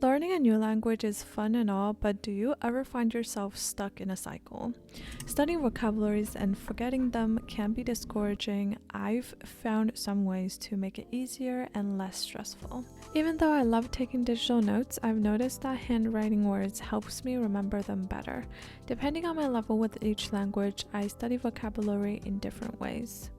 Learning a new language is fun and all, but do you ever find yourself stuck in a cycle? Studying vocabularies and forgetting them can be discouraging. I've found some ways to make it easier and less stressful. Even though I love taking digital notes, I've noticed that handwriting words helps me remember them better. Depending on my level with each language, I study vocabulary in different ways.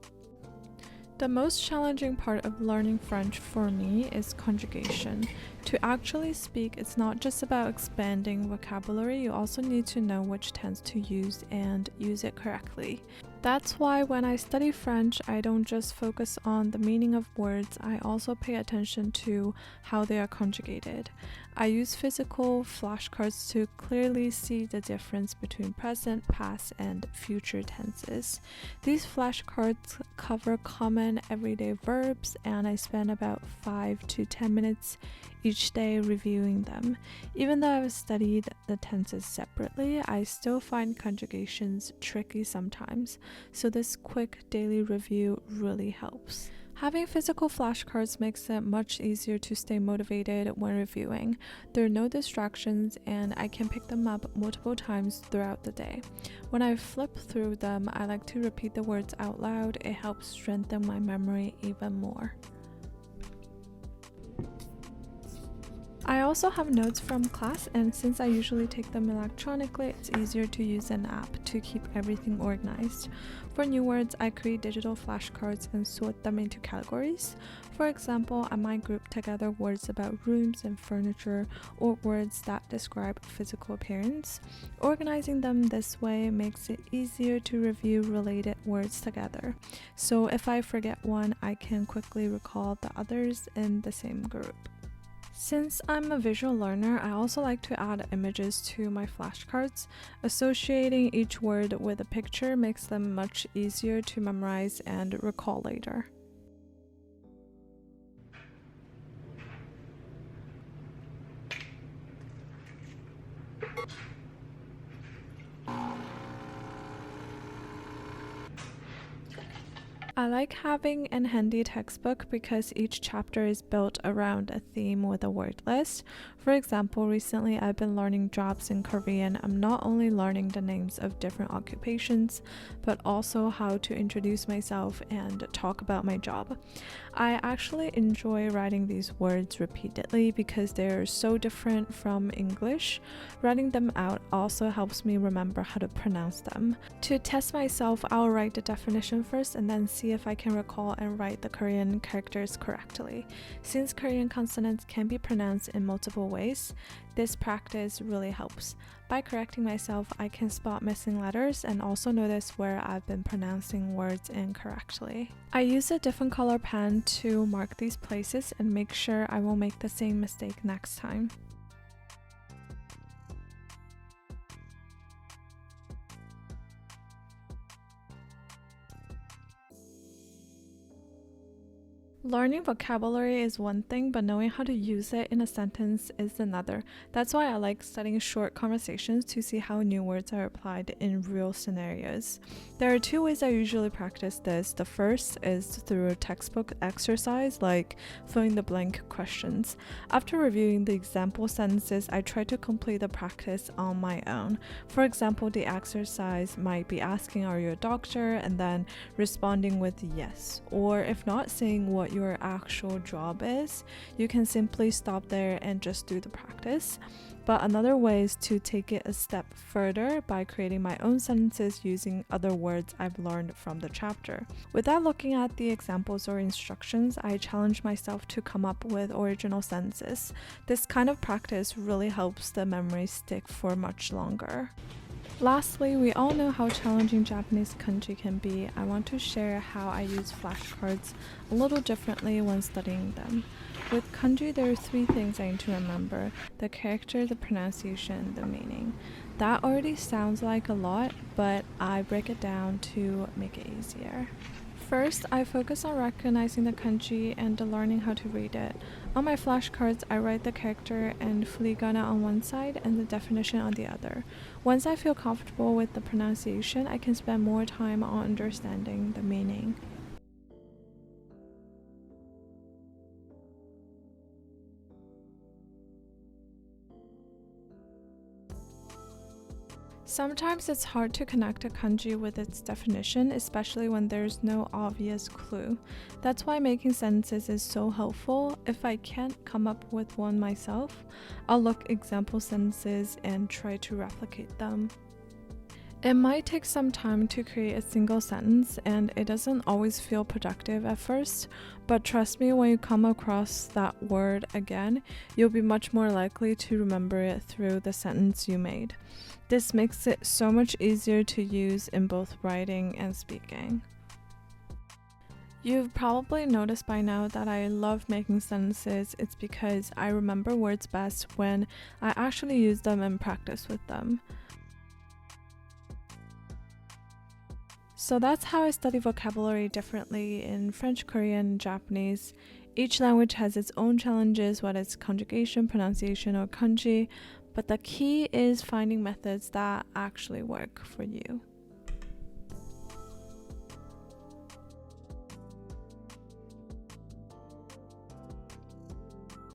The most challenging part of learning French for me is conjugation. To actually speak, it's not just about expanding vocabulary, you also need to know which tense to use and use it correctly. That's why when I study French, I don't just focus on the meaning of words, I also pay attention to how they are conjugated. I use physical flashcards to clearly see the difference between present, past, and future tenses. These flashcards cover common everyday verbs, and I spend about 5 to 10 minutes each day reviewing them. Even though I've studied the tenses separately, I still find conjugations tricky sometimes, so this quick daily review really helps. Having physical flashcards makes it much easier to stay motivated when reviewing. There are no distractions and I can pick them up multiple times throughout the day. When I flip through them, I like to repeat the words out loud. It helps strengthen my memory even more. I also have notes from class, and since I usually take them electronically, it's easier to use an app to keep everything organized. For new words, I create digital flashcards and sort them into categories. For example, I might group together words about rooms and furniture or words that describe physical appearance. Organizing them this way makes it easier to review related words together. So if I forget one, I can quickly recall the others in the same group. Since I'm a visual learner, I also like to add images to my flashcards. Associating each word with a picture makes them much easier to memorize and recall later. I like having a handy textbook because each chapter is built around a theme with a word list. For example, recently I've been learning jobs in Korean. I'm not only learning the names of different occupations, but also how to introduce myself and talk about my job. I actually enjoy writing these words repeatedly because they're so different from English. Writing them out also helps me remember how to pronounce them. To test myself, I'll write the definition first and then see if I can recall and write the Korean characters correctly. Since Korean consonants can be pronounced in multiple ways, this practice really helps. By correcting myself, I can spot missing letters and also notice where I've been pronouncing words incorrectly. I use a different color pen to mark these places and make sure I won't make the same mistake next time. Learning vocabulary is one thing, but knowing how to use it in a sentence is another. That's why I like studying short conversations to see how new words are applied in real scenarios. There are two ways I usually practice this. The first is through a textbook exercise, like filling the blank questions. After reviewing the example sentences, I try to complete the practice on my own. For example, the exercise might be asking, "Are you a doctor?" and then responding with yes. Or if not, saying what your actual job is, you can simply stop there and just do the practice. But another way is to take it a step further by creating my own sentences using other words I've learned from the chapter. Without looking at the examples or instructions, I challenge myself to come up with original sentences. This kind of practice really helps the memory stick for much longer. Lastly, we all know how challenging Japanese kanji can be. I want to share how I use flashcards a little differently when studying them. With kanji, there are 3 things I need to remember: the character, the pronunciation, the meaning. That already sounds like a lot, but I break it down to make it easier. First, I focus on recognizing the kanji and learning how to read it. On my flashcards, I write the character and furigana on one side and the definition on the other. Once I feel comfortable with the pronunciation, I can spend more time on understanding the meaning. Sometimes it's hard to connect a kanji with its definition, especially when there's no obvious clue. That's why making sentences is so helpful. If I can't come up with one myself, I'll look example sentences and try to replicate them. It might take some time to create a single sentence, and it doesn't always feel productive at first, but trust me, when you come across that word again, you'll be much more likely to remember it through the sentence you made. This makes it so much easier to use in both writing and speaking. You've probably noticed by now that I love making sentences. It's because I remember words best when I actually use them and practice with them. So that's how I study vocabulary differently in French, Korean, and Japanese. Each language has its own challenges, whether it's conjugation, pronunciation, or kanji, but the key is finding methods that actually work for you.